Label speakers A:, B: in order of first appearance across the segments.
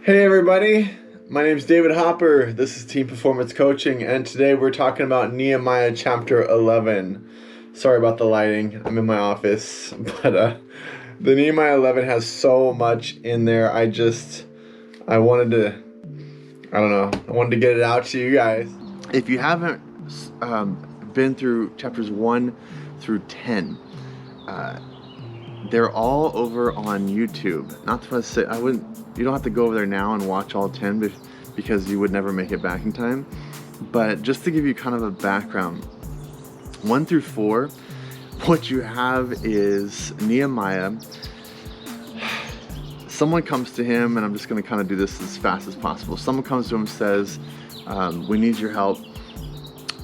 A: Hey everybody, my name is David Hopper. This is Team Performance Coaching, and today we're talking about Nehemiah chapter 11. Sorry about the lighting, I'm in my office, but the Nehemiah 11 has so much in there. I wanted to get it out to you guys. If you haven't been through chapters 1 through 10, they're all over on YouTube. Not to say you don't have to go over there now and watch all 10 because you would never make it back in time. But just to give you kind of a background, 1 through 4, what you have is Nehemiah. Someone comes to him, and I'm just going to kind of do this as fast as possible. Someone comes to him and says, we need your help.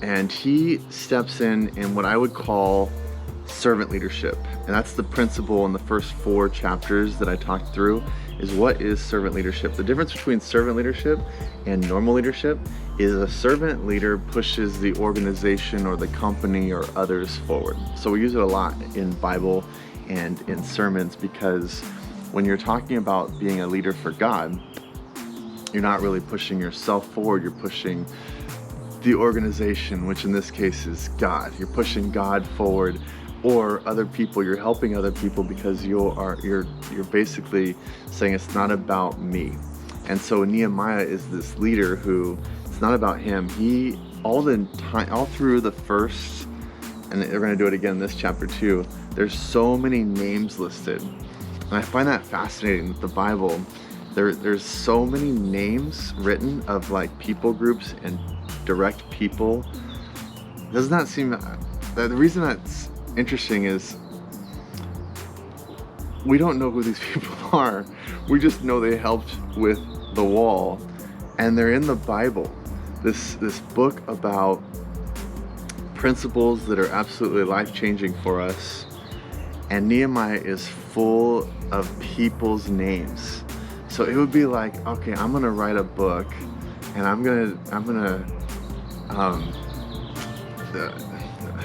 A: And he steps in what I would call servant leadership. And that's the principle in the first 4 chapters that I talked through, is what is servant leadership. The difference between servant leadership and normal leadership is a servant leader pushes the organization or the company or others forward. So we use it a lot in Bible and in sermons, because when you're talking about being a leader for God, you're not really pushing yourself forward, you're pushing the organization, which in this case is God. You're pushing God forward, or other people. You're helping other people because you're basically saying it's not about me. And so Nehemiah is this leader who it's not about him. He all through the first, and they're going to do it again in this chapter too, there's so many names listed. And I find that fascinating that the Bible, there's so many names written of like people groups and direct people. Does not seem, the reason that's interesting is we don't know who these people are. We just know they helped with the wall, and they're in the Bible, this book about principles that are absolutely life-changing for us. And Nehemiah is full of people's names. So it would be like, okay, I'm gonna write a book, and I'm gonna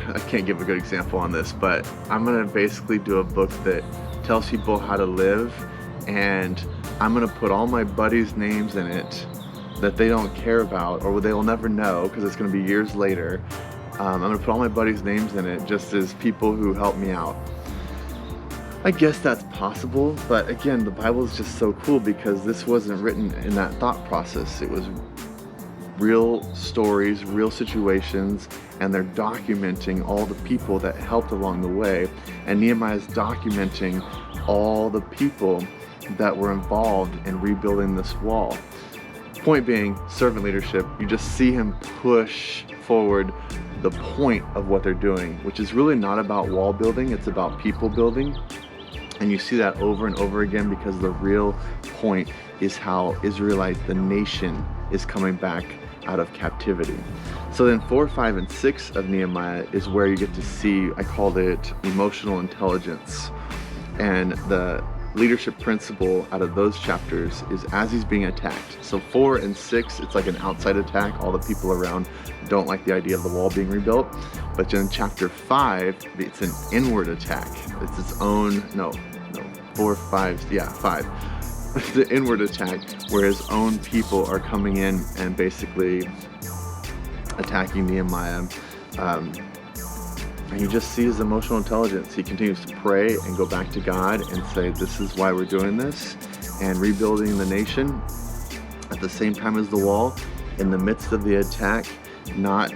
A: I can't give a good example on this, but I'm gonna basically do a book that tells people how to live, and I'm gonna put all my buddies' names in it that they don't care about, or they will never know because it's gonna be years later. I'm gonna put all my buddies' names in it just as people who help me out. I guess that's possible, but again, the Bible is just so cool because this wasn't written in that thought process. It was real stories, real situations, and they're documenting all the people that helped along the way. And Nehemiah is documenting all the people that were involved in rebuilding this wall. Point being, servant leadership, you just see him push forward the point of what they're doing, which is really not about wall building, it's about people building. And you see that over and over again because the real point is how the nation, is coming back out of captivity. So then 4, 5, and 6 of Nehemiah is where you get to see, I called it emotional intelligence. And the leadership principle out of those chapters is as he's being attacked. So 4 and 6, it's like an outside attack. All the people around don't like the idea of the wall being rebuilt. But in chapter 5, it's an inward attack. It's its own, 4, 5, 5. The inward attack, where his own people are coming in and basically attacking Nehemiah. And you just see his emotional intelligence. He continues to pray and go back to God and say, this is why we're doing this, and rebuilding the nation at the same time as the wall, in the midst of the attack, not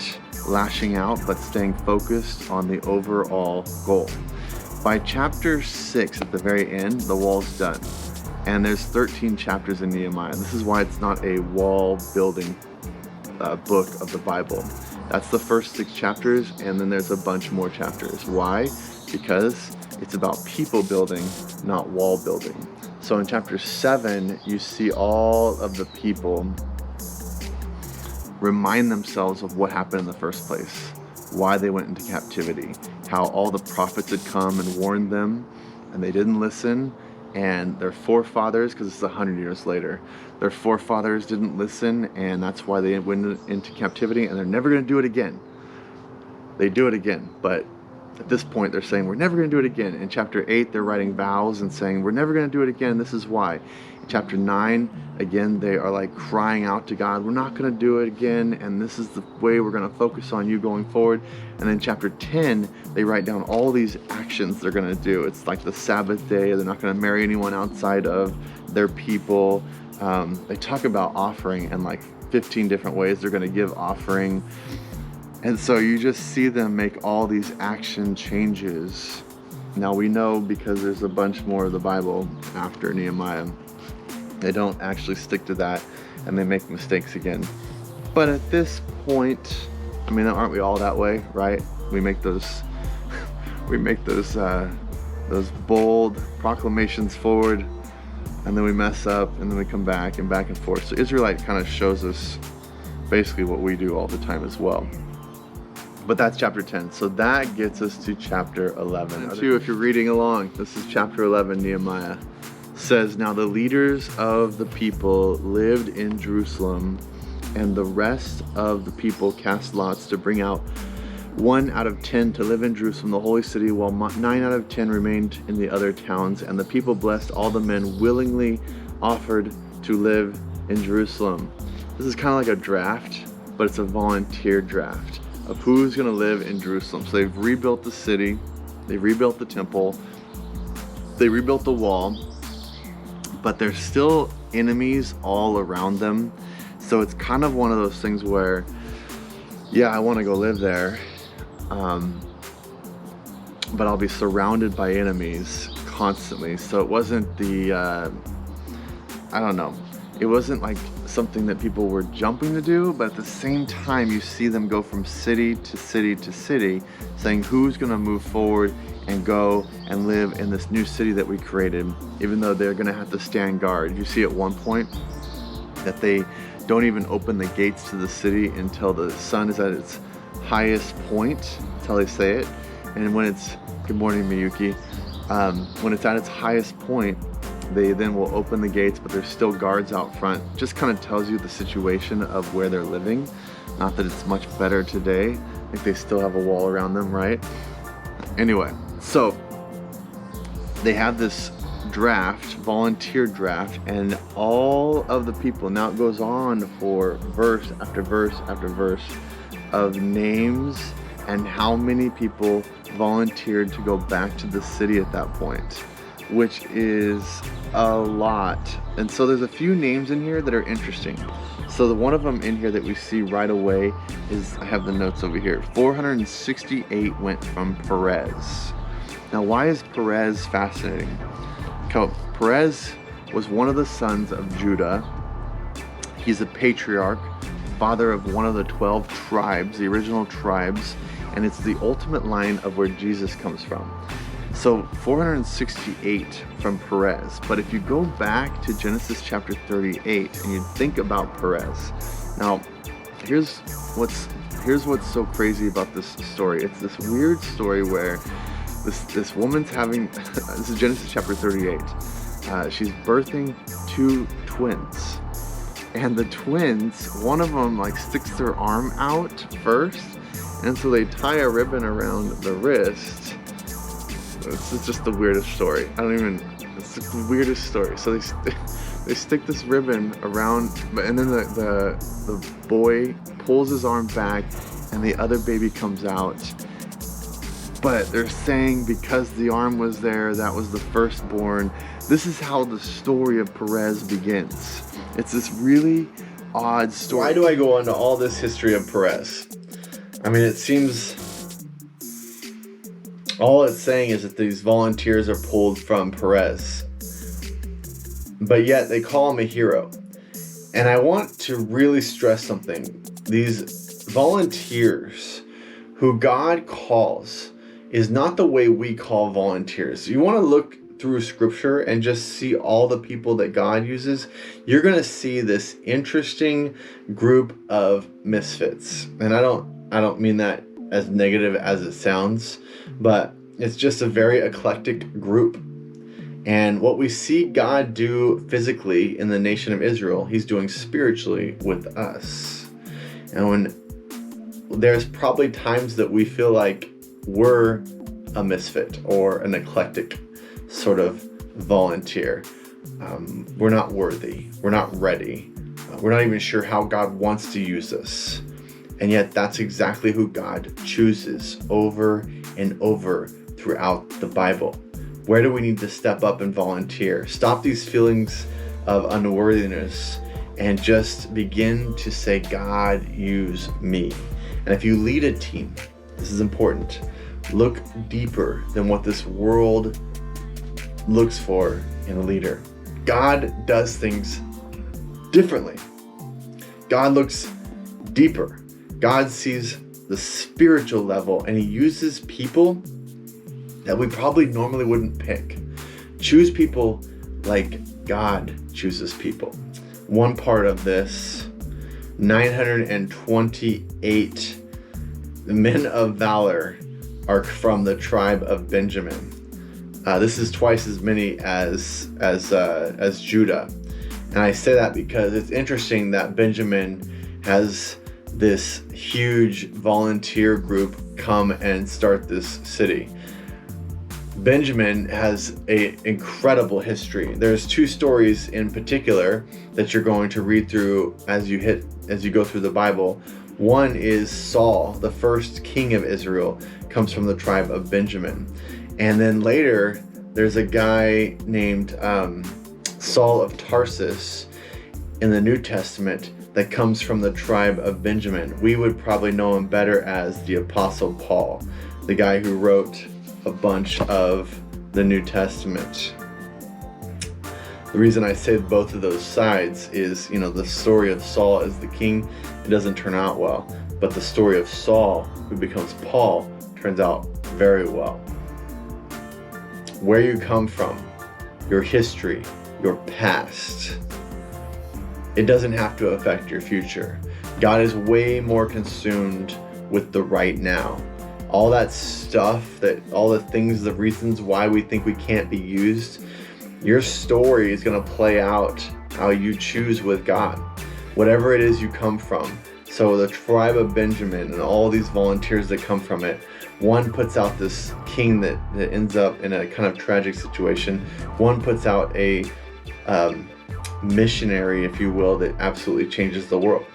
A: lashing out, but staying focused on the overall goal. By chapter 6, at the very end, the wall's done. And there's 13 chapters in Nehemiah. This is why it's not a wall building book of the Bible. That's the first 6 chapters, and then there's a bunch more chapters. Why? Because it's about people building, not wall building. So in chapter 7, you see all of the people remind themselves of what happened in the first place, why they went into captivity, how all the prophets had come and warned them, and they didn't listen. And their forefathers, because it's 100 years later, their forefathers didn't listen, and that's why they went into captivity, and they're never going to do it again. They do it again, but at this point they're saying, we're never going to do it again. In chapter 8, they're writing vows and saying, we're never going to do it again, this is why. In chapter 9, again, they are like crying out to God, we're not going to do it again, and this is the way we're going to focus on you going forward. And then chapter 10, they write down all these actions they're going to do. It's like the Sabbath day. They're not going to marry anyone outside of their people. They talk about offering and like 15 different ways they're going to give offering. And so you just see them make all these action changes. Now we know, because there's a bunch more of the Bible after Nehemiah, they don't actually stick to that and they make mistakes again. But at this point, I mean, aren't we all that way, right? We make those those bold proclamations forward, and then we mess up, and then we come back and forth. So Israelite kind of shows us basically what we do all the time as well. But that's chapter 10. So that gets us to chapter 11. Too, if you're reading along, this is chapter 11, Nehemiah. Says, now the leaders of the people lived in Jerusalem, and the rest of the people cast lots to bring out 1 out of 10 to live in Jerusalem, the holy city, while 9 out of 10 remained in the other towns. And the people blessed all the men willingly offered to live in Jerusalem. This is kind of like a draft, but it's a volunteer draft of who's going to live in Jerusalem. So they've rebuilt the city, they rebuilt the temple, they rebuilt the wall, but there's still enemies all around them. So it's kind of one of those things where, yeah, I want to go live there, but I'll be surrounded by enemies constantly. So it wasn't the, I don't know, it wasn't like something that people were jumping to do, but at the same time, you see them go from city to city to city, saying who's going to move forward and go and live in this new city that we created, even though they're going to have to stand guard. You see at one point that they don't even open the gates to the city until the sun is at its highest point. That's how they say it. And when it's, good morning, Miyuki, when it's at its highest point, they then will open the gates, but there's still guards out front. Just kind of tells you the situation of where they're living. Not that it's much better today. I think they still have a wall around them, right? Anyway, so they have this draft, volunteer draft, and all of the people, now it goes on for verse after verse after verse of names and how many people volunteered to go back to the city at that point, which is a lot. And so there's a few names in here that are interesting. So the one of them in here that we see right away is, I have the notes over here, 468 went from Perez. Now, why is Perez fascinating? Perez was one of the sons of Judah. He's a patriarch, father of one of the 12 tribes, the original tribes, and it's the ultimate line of where Jesus comes from. So 468 from Perez. But if you go back to Genesis chapter 38 and you think about Perez, now here's what's so crazy about this story. It's this weird story where this woman's having, this is Genesis chapter 38. She's birthing 2 twins. And the twins, one of them like sticks their arm out first, and so they tie a ribbon around the wrist. This is just the weirdest story. It's the weirdest story. So they stick this ribbon around, and then the boy pulls his arm back, and the other baby comes out. But they're saying because the arm was there, that was the firstborn. This is how the story of Perez begins. It's this really odd story. Why do I go into all this history of Perez? I mean, it seems all it's saying is that these volunteers are pulled from Perez, but yet they call him a hero. And I want to really stress something. These volunteers who God calls is not the way we call volunteers. You want to look through scripture and just see all the people that God uses, you're going to see this interesting group of misfits. And I don't mean that as negative as it sounds, but it's just a very eclectic group. And what we see God do physically in the nation of Israel, he's doing spiritually with us. And when there's probably times that we feel like we're a misfit or an eclectic sort of volunteer. We're not worthy. We're not ready. We're not even sure how God wants to use us. And yet that's exactly who God chooses over and over throughout the Bible. Where do we need to step up and volunteer? Stop these feelings of unworthiness and just begin to say, God, use me. And if you lead a team, this is important, look deeper than what this world looks for in a leader. God does things differently. God looks deeper. God sees the spiritual level, and he uses people that we probably normally wouldn't pick. Choose people like God chooses people. One part of this, 928 men of valor are from the tribe of Benjamin. This is twice as many as Judah. And I say that because it's interesting that Benjamin has this huge volunteer group come and start this city. Benjamin has an incredible history. There's two stories in particular that you're going to read through as you go through the Bible. One is Saul, the first king of Israel, comes from the tribe of Benjamin. And then later, there's a guy named Saul of Tarsus in the New Testament that comes from the tribe of Benjamin. We would probably know him better as the Apostle Paul, the guy who wrote a bunch of the New Testament. The reason I say both of those sides is, the story of Saul as the king, it doesn't turn out well. But the story of Saul, who becomes Paul, turns out very well. Where you come from, your history, your past, it doesn't have to affect your future. God is way more consumed with the right now. All that stuff, all the things, the reasons why we think we can't be used, your story is going to play out how you choose with God, whatever it is you come from. So the tribe of Benjamin and all these volunteers that come from it, one puts out this king that ends up in a kind of tragic situation. One puts out a missionary, if you will, that absolutely changes the world.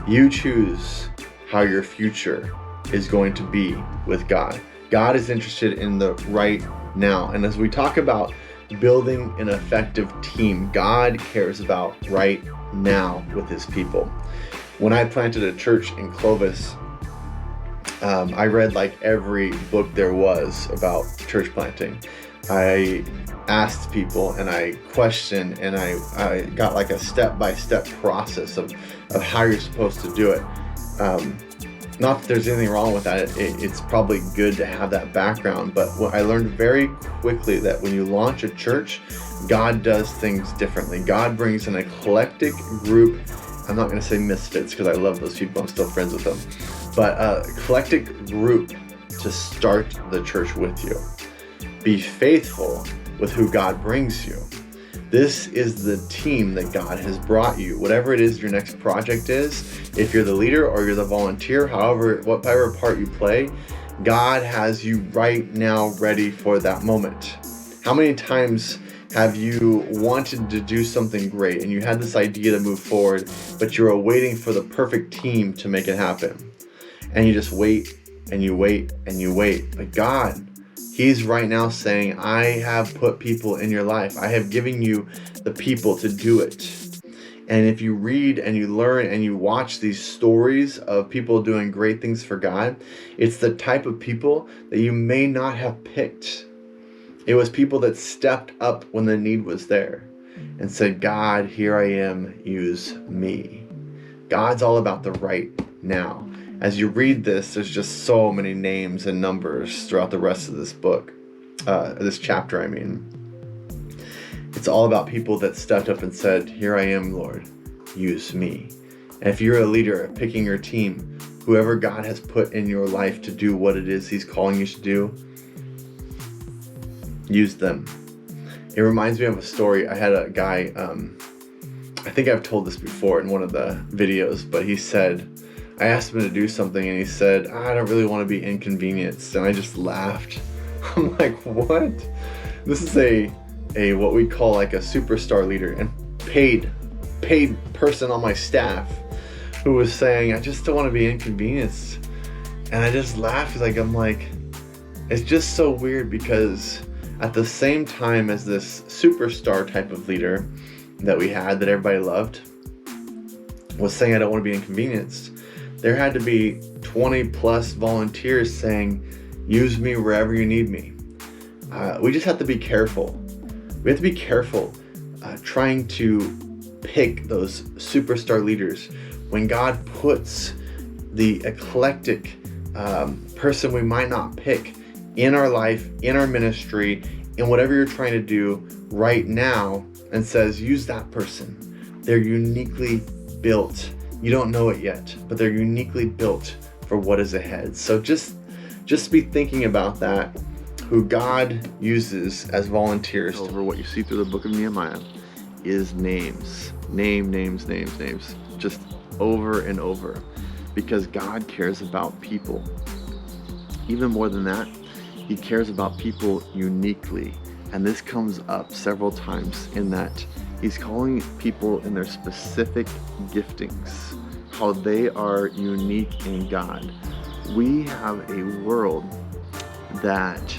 A: You choose how your future is going to be with God. God is interested in the right now. And as we talk about building an effective team, God cares about right now with his people. When I planted a church in Clovis, I read like every book there was about church planting. I asked people and I questioned and I got like a step-by-step process of how you're supposed to do it. Not that there's anything wrong with that. It's probably good to have that background, but what I learned very quickly that when you launch a church, God does things differently. God brings an eclectic group. I'm not going to say misfits because I love those people. I'm still friends with them. But eclectic group to start the church with you. Be faithful with who God brings you. This is the team that God has brought you. Whatever it is your next project is, if you're the leader or you're the volunteer, whatever part you play, God has you right now ready for that moment. How many times have you wanted to do something great and you had this idea to move forward, but you're waiting for the perfect team to make it happen? And you just wait and you wait and you wait. But God, he's right now saying, I have put people in your life. I have given you the people to do it. And if you read and you learn and you watch these stories of people doing great things for God, it's the type of people that you may not have picked. It was people that stepped up when the need was there and said, God, here I am, use me. God's all about the right now. As you read this, there's just so many names and numbers throughout the rest of this book, this chapter, I mean. It's all about people that stepped up and said, here I am, Lord, use me. And if you're a leader picking your team, whoever God has put in your life to do what it is he's calling you to do, use them. It reminds me of a story. I had a guy, I think I've told this before in one of the videos, but he said, I asked him to do something and he said, I don't really want to be inconvenienced. And I just laughed. I'm like, what? This is a what we call like a superstar leader. And paid person on my staff who was saying, I just don't want to be inconvenienced. And I just laughed. I'm like, it's just so weird, because at the same time as this superstar type of leader that we had, that everybody loved, was saying, I don't want to be inconvenienced, there had to be 20 plus volunteers saying, use me wherever you need me. We just have to be careful. We have to be careful trying to pick those superstar leaders when God puts the eclectic person we might not pick in our life, in our ministry, in whatever you're trying to do right now, and says, use that person. They're uniquely built. You don't know it yet, but they're uniquely built for what is ahead. So just be thinking about that, who God uses as volunteers. Over what you see through the book of Nehemiah is names, names, just over and over, because God cares about people. Even more than that, he cares about people uniquely. And this comes up several times in that he's calling people in their specific giftings, how they are unique in God. We have a world that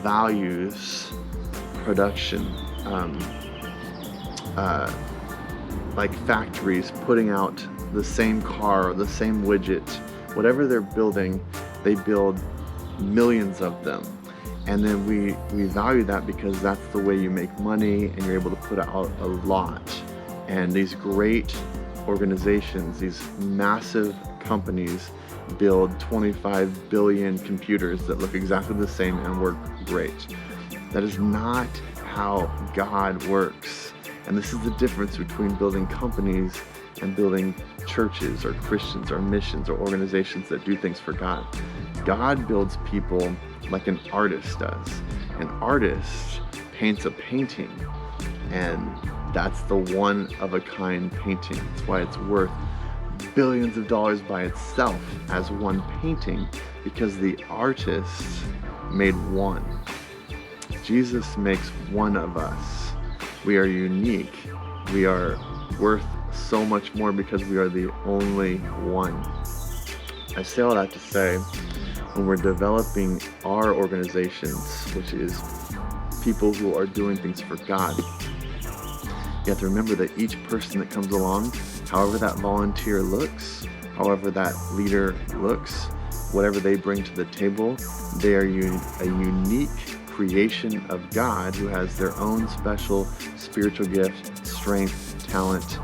A: values production, like factories putting out the same car or the same widget. Whatever they're building, they build millions of them. And then we value that because that's the way you make money, and you're able to put out a lot. And these great organizations, these massive companies, build 25 billion computers that look exactly the same and work great. That is not how God works. And this is the difference between building companies and building churches or Christians or missions or organizations that do things for God. God builds people like an artist does. An artist paints a painting, and that's the one-of-a-kind painting. That's why it's worth billions of dollars by itself as one painting, because the artist made one. Jesus makes one of us. We are unique. We are worth so much more because we are the only one. I say all that to say, when we're developing our organizations, which is people who are doing things for God, you have to remember that each person that comes along, however that volunteer looks, however that leader looks, whatever they bring to the table, they are a unique creation of God who has their own special spiritual gift, strength, talent.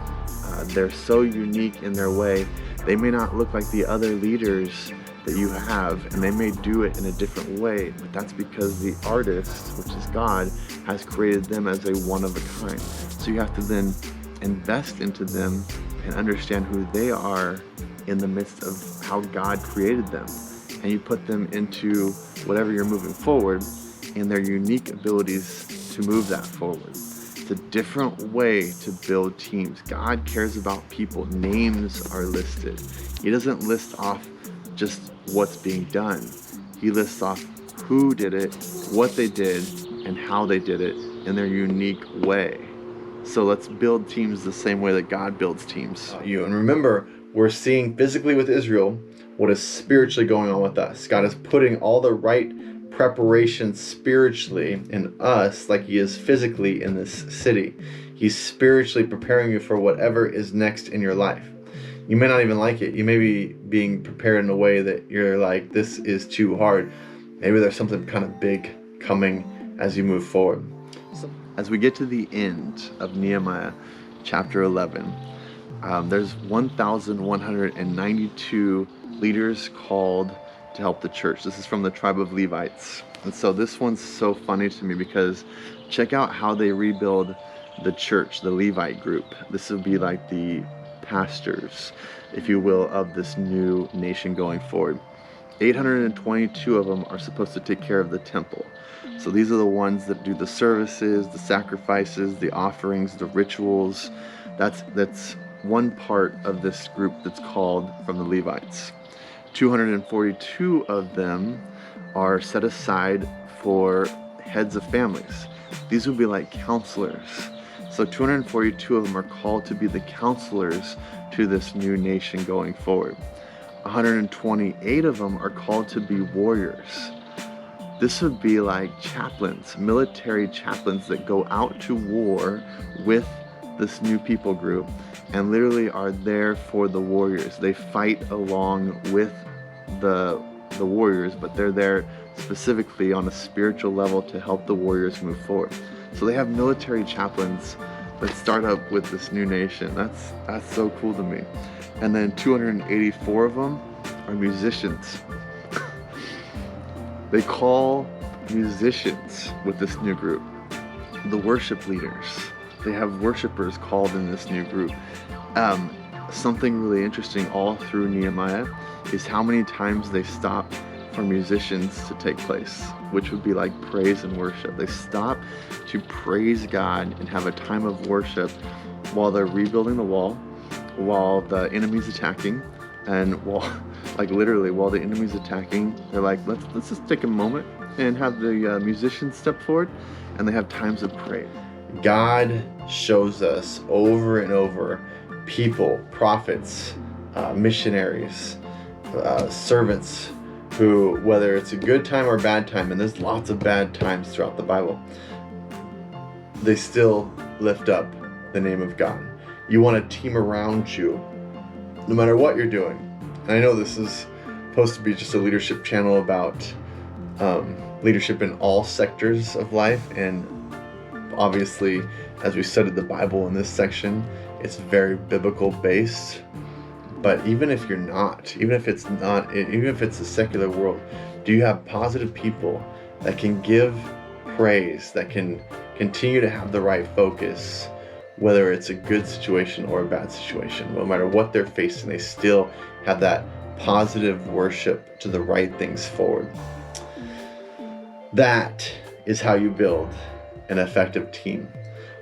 A: They're so unique in their way. They may not look like the other leaders that you have, and they may do it in a different way, but that's because the artist, which is God, has created them as a one of a kind. So you have to then invest into them and understand who they are in the midst of how God created them. And you put them into whatever you're moving forward in their unique abilities to move that forward. It's a different way to build teams. God cares about people. Names are listed. He doesn't list off just what's being done. He lists off who did it, what they did, and how they did it in their unique way. So let's build teams the same way that God builds teams. And remember, we're seeing physically with Israel what is spiritually going on with us. God is putting all the right preparation spiritually in us like he is physically in this city. He's spiritually preparing you for whatever is next in your life. You may not even like it. You may be being prepared in a way that you're like, this is too hard. Maybe there's something kind of big coming as you move forward. As we get to the end of Nehemiah chapter 11, there's 1,192 leaders called to help the church. This is from the tribe of Levites. And so this one's so funny to me because check out how they rebuild the church, the Levite group. This would be like the pastors, if you will, of this new nation going forward. 822 of them are supposed to take care of the temple. So these are the ones that do the services, the sacrifices, the offerings, the rituals. That's one part of this group that's called from the Levites. 242 of them are set aside for heads of families. These would be like counselors. So 242 of them are called to be the counselors to this new nation going forward. 128 of them are called to be warriors. This would be like chaplains, military chaplains that go out to war with this new people group and literally are there for the warriors. They fight along with the warriors, but they're there specifically on a spiritual level to help the warriors move forward. So they have military chaplains that start up with this new nation. That's so cool to me. And then 284 of them are musicians. They call musicians with this new group the worship leaders. They have worshipers called in this new group. Something really interesting all through Nehemiah is how many times they stop for musicians to take place, which would be like praise and worship. They stop to praise God and have a time of worship while they're rebuilding the wall, while the enemy's attacking, and while the enemy's attacking, they're like, let's just take a moment and have the musicians step forward, and they have times of praise. God shows us over and over people, prophets, missionaries, servants who, whether it's a good time or a bad time, and there's lots of bad times throughout the Bible, they still lift up the name of God. You want a team around you, no matter what you're doing. And I know this is supposed to be just a leadership channel about leadership in all sectors of life, and obviously, as we studied the Bible in this section, it's very biblical based. But even if you're not, even if it's a secular world, do you have positive people that can give praise, that can continue to have the right focus, whether it's a good situation or a bad situation? No matter what they're facing, they still have that positive worship to the right things forward. That is how you build an effective team.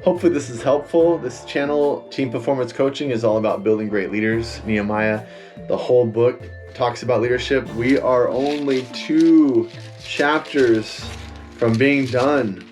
A: Hopefully this is helpful. This channel, Team Performance Coaching, is all about building great leaders. Nehemiah, the whole book talks about leadership. We are only 2 chapters from being done.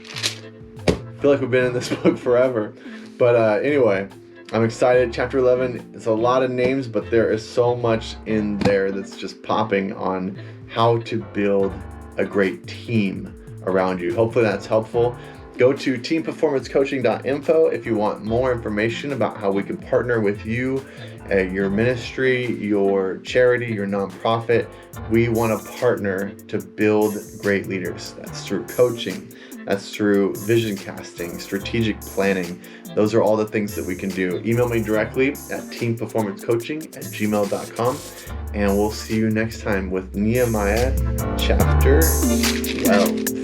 A: I feel like we've been in this book forever. But anyway, I'm excited. Chapter 11, it's a lot of names, but there is so much in there that's just popping on how to build a great team around you. Hopefully that's helpful. Go to teamperformancecoaching.info if you want more information about how we can partner with you, your ministry, your charity, your nonprofit. We want to partner to build great leaders. That's through coaching. That's through vision casting, strategic planning. Those are all the things that we can do. Email me directly at teamperformancecoaching@gmail.com, and we'll see you next time with Nehemiah chapter 12.